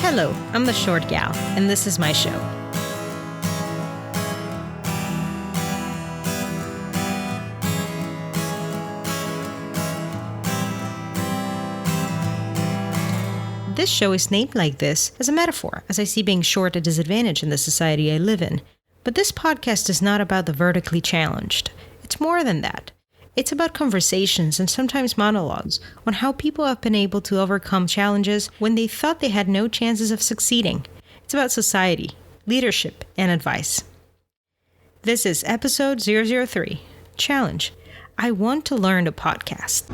Hello, I'm the Short Gal, and this is my show. This show is named like this as a metaphor, as I see being short a disadvantage in the society I live in. But this podcast is not about the vertically challenged. It's more than that. It's about conversations and sometimes monologues on how people have been able to overcome challenges when they thought they had no chances of succeeding. It's about society, leadership, and advice. This is episode 003, Challenge. I want to learn to podcast.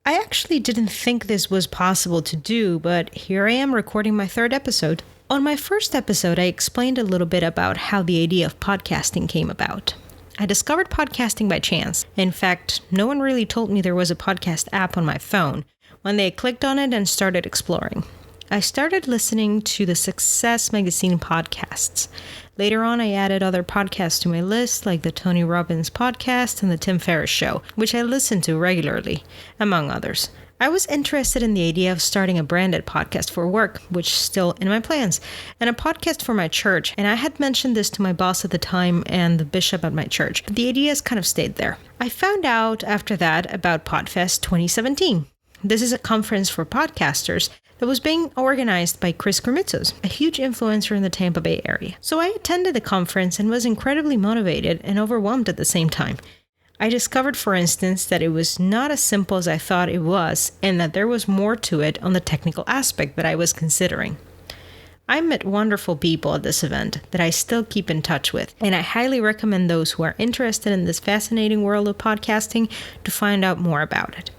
I actually didn't think this was possible to do, but here I am recording my third episode. On my first episode, I explained a little bit about how the idea of podcasting came about. I discovered podcasting by chance. In fact, no one really told me there was a podcast app on my phone when they clicked on it and started exploring. I started listening to the Success Magazine podcasts. Later on, I added other podcasts to my list, like the Tony Robbins podcast and the Tim Ferriss Show, which I listen to regularly, among others. I was interested in the idea of starting a branded podcast for work, which is still in my plans, and a podcast for my church, and I had mentioned this to my boss at the time and the bishop at my church, but the ideas kind of stayed there. I found out after that about PodFest 2017. This is a conference for podcasters that was being organized by Chris Krimitsos, a huge influencer in the Tampa Bay area. So I attended the conference and was incredibly motivated and overwhelmed at the same time. I discovered, for instance, that it was not as simple as I thought it was, and that there was more to it on the technical aspect that I was considering. I met wonderful people at this event that I still keep in touch with, and I highly recommend those who are interested in this fascinating world of podcasting to find out more about it.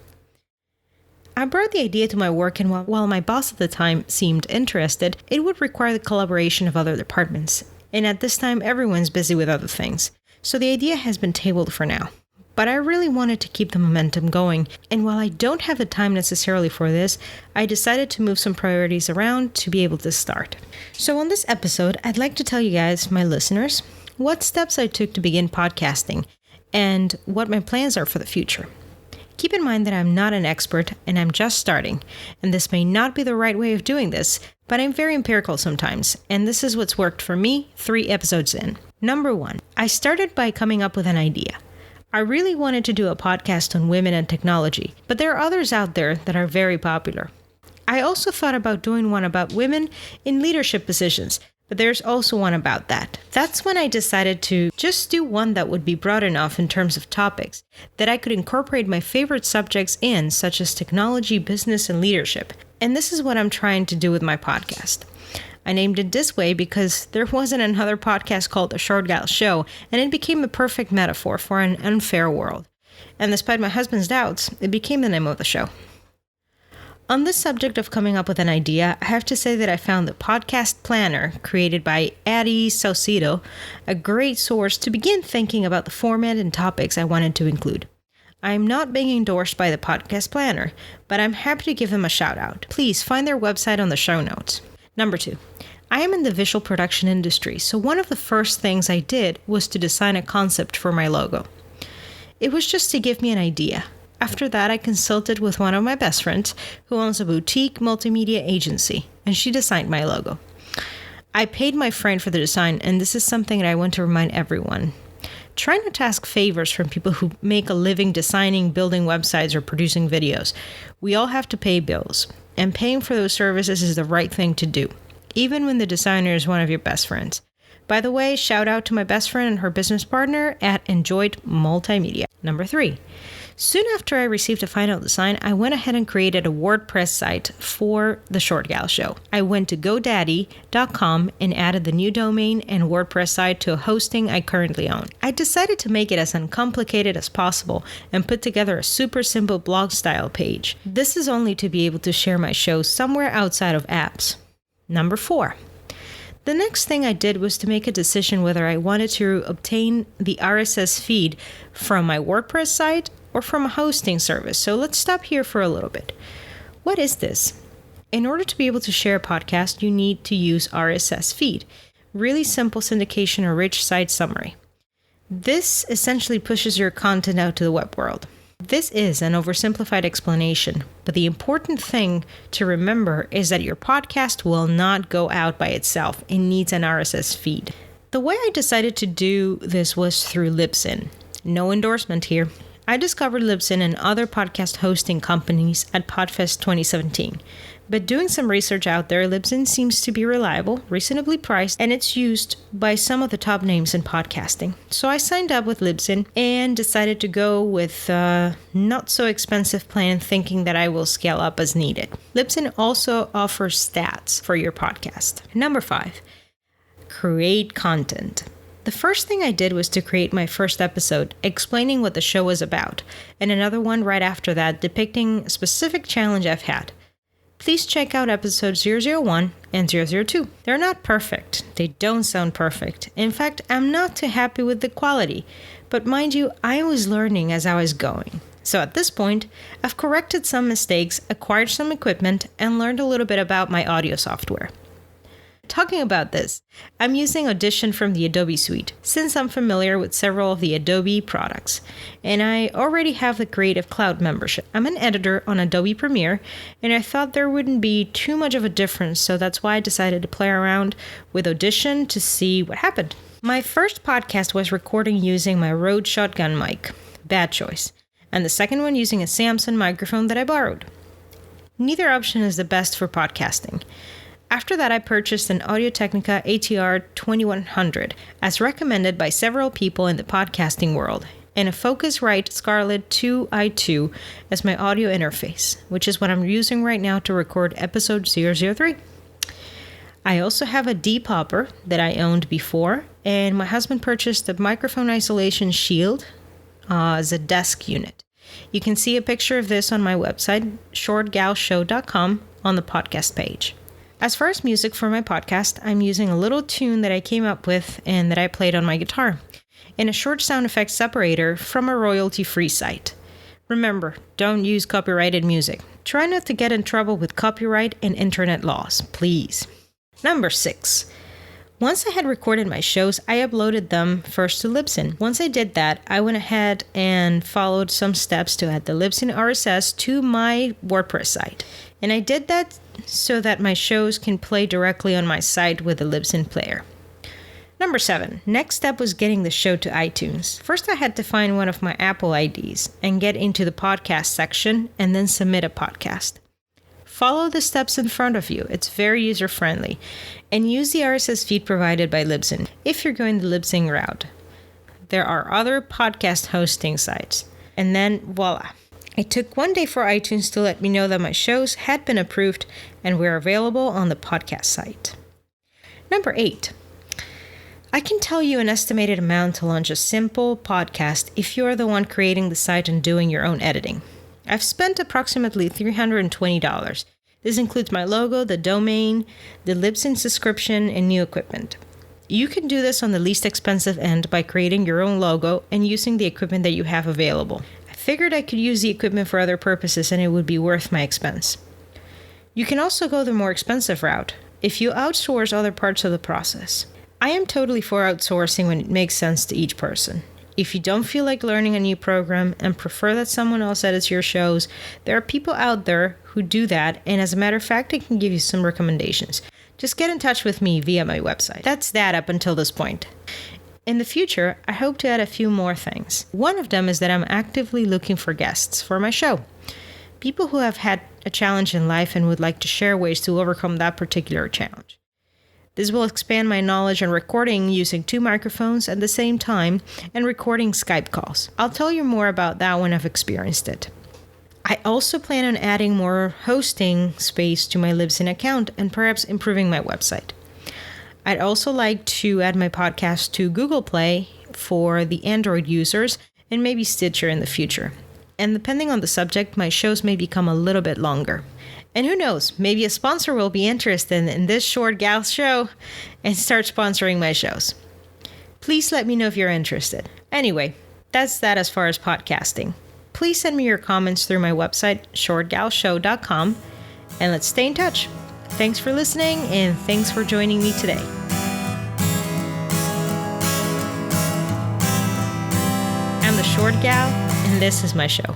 I brought the idea to my work, and while my boss at the time seemed interested, it would require the collaboration of other departments, and at this time everyone's busy with other things, so the idea has been tabled for now. But I really wanted to keep the momentum going, and while I don't have the time necessarily for this, I decided to move some priorities around to be able to start. So on this episode, I'd like to tell you guys, my listeners, what steps I took to begin podcasting, and what my plans are for the future. Keep in mind that I'm not an expert, and I'm just starting, and this may not be the right way of doing this, but I'm very empirical sometimes, and this is what's worked for me 3 episodes in. Number 1, I started by coming up with an idea. I really wanted to do a podcast on women and technology, but there are others out there that are very popular. I also thought about doing one about women in leadership positions, but there's also one about that. That's when I decided to just do one that would be broad enough in terms of topics, that I could incorporate my favorite subjects in, such as technology, business, and leadership. And this is what I'm trying to do with my podcast. I named it this way because there wasn't another podcast called The Short Gal Show, and it became a perfect metaphor for an unfair world. And despite my husband's doubts, it became the name of the show. On the subject of coming up with an idea, I have to say that I found the Podcast Planner, created by Adi Saucedo, a great source to begin thinking about the format and topics I wanted to include. I'm not being endorsed by the Podcast Planner, but I'm happy to give them a shout out. Please find their website on the show notes. Number 2, I am in the visual production industry, so one of the first things I did was to design a concept for my logo. It was just to give me an idea. After that, I consulted with one of my best friends who owns a boutique multimedia agency, and she designed my logo. I paid my friend for the design, and this is something that I want to remind everyone. Try not to ask favors from people who make a living designing, building websites, or producing videos. We all have to pay bills, and paying for those services is the right thing to do, even when the designer is one of your best friends. By the way, shout out to my best friend and her business partner at Enjoyed Multimedia. Number 3. Soon after I received a final design, I went ahead and created a WordPress site for The Short Gal Show. I went to GoDaddy.com and added the new domain and WordPress site to a hosting I currently own. I decided to make it as uncomplicated as possible and put together a super simple blog style page. This is only to be able to share my show somewhere outside of apps. Number 4. The next thing I did was to make a decision whether I wanted to obtain the RSS feed from my WordPress site or from a hosting service. So let's stop here for a little bit. What is this? In order to be able to share a podcast, you need to use RSS feed. Really simple syndication or rich site summary. This essentially pushes your content out to the web world. This is an oversimplified explanation, but the important thing to remember is that your podcast will not go out by itself. It needs an RSS feed. The way I decided to do this was through Libsyn. No endorsement here. I discovered Libsyn and other podcast hosting companies at Podfest 2017. But doing some research out there, Libsyn seems to be reliable, reasonably priced, and it's used by some of the top names in podcasting. So I signed up with Libsyn and decided to go with a not so expensive plan, thinking that I will scale up as needed. Libsyn also offers stats for your podcast. Number 5, create content. The first thing I did was to create my first episode explaining what the show was about, and another one right after that depicting a specific challenge I've had. Please check out episodes 001 and 002. They're not perfect. They don't sound perfect. In fact, I'm not too happy with the quality. But mind you, I was learning as I was going. So at this point, I've corrected some mistakes, acquired some equipment, and learned a little bit about my audio software. Talking about this, I'm using Audition from the Adobe Suite, since I'm familiar with several of the Adobe products, and I already have the Creative Cloud membership. I'm an editor on Adobe Premiere, and I thought there wouldn't be too much of a difference, so that's why I decided to play around with Audition to see what happened. My first podcast was recording using my Rode shotgun mic, bad choice, and the second one using a Samson microphone that I borrowed. Neither option is the best for podcasting. After that, I purchased an Audio-Technica ATR 2100, as recommended by several people in the podcasting world, and a Focusrite Scarlett 2i2 as my audio interface, which is what I'm using right now to record episode 003. I also have a Depopper that I owned before, and my husband purchased a microphone isolation shield as a desk unit. You can see a picture of this on my website, shortgalshow.com, on the podcast page. As far as music for my podcast, I'm using a little tune that I came up with and that I played on my guitar, and a short sound effects separator from a royalty-free site. Remember, don't use copyrighted music. Try not to get in trouble with copyright and internet laws, please. Number 6. Once I had recorded my shows, I uploaded them first to Libsyn. Once I did that, I went ahead and followed some steps to add the Libsyn RSS to my WordPress site. And I did that so that my shows can play directly on my site with the Libsyn player. Number 7. Next step was getting the show to iTunes. First, I had to find one of my Apple IDs and get into the podcast section and then submit a podcast. Follow the steps in front of you. It's very user-friendly. And use the RSS feed provided by Libsyn if you're going the Libsyn route. There are other podcast hosting sites. And then, voila. It took one day for iTunes to let me know that my shows had been approved and were available on the podcast site. Number 8. I can tell you an estimated amount to launch a simple podcast if you're the one creating the site and doing your own editing. I've spent approximately $320. This includes my logo, the domain, the Libsyn subscription, and new equipment. You can do this on the least expensive end by creating your own logo and using the equipment that you have available. I figured I could use the equipment for other purposes and it would be worth my expense. You can also go the more expensive route if you outsource other parts of the process. I am totally for outsourcing when it makes sense to each person. If you don't feel like learning a new program and prefer that someone else edits your shows, there are people out there who do that, and as a matter of fact, I can give you some recommendations. Just get in touch with me via my website. That's that up until this point. In the future, I hope to add a few more things. One of them is that I'm actively looking for guests for my show. People who have had a challenge in life and would like to share ways to overcome that particular challenge. This will expand my knowledge on recording using 2 microphones at the same time and recording Skype calls. I'll tell you more about that when I've experienced it. I also plan on adding more hosting space to my Libsyn account and perhaps improving my website. I'd also like to add my podcast to Google Play for the Android users and maybe Stitcher in the future. And depending on the subject, my shows may become a little bit longer. And who knows, maybe a sponsor will be interested in this Short Gal show and start sponsoring my shows. Please let me know if you're interested. Anyway, that's that as far as podcasting. Please send me your comments through my website, shortgalshow.com, and let's stay in touch. Thanks for listening, and thanks for joining me today. I'm the Short Gal, and this is my show.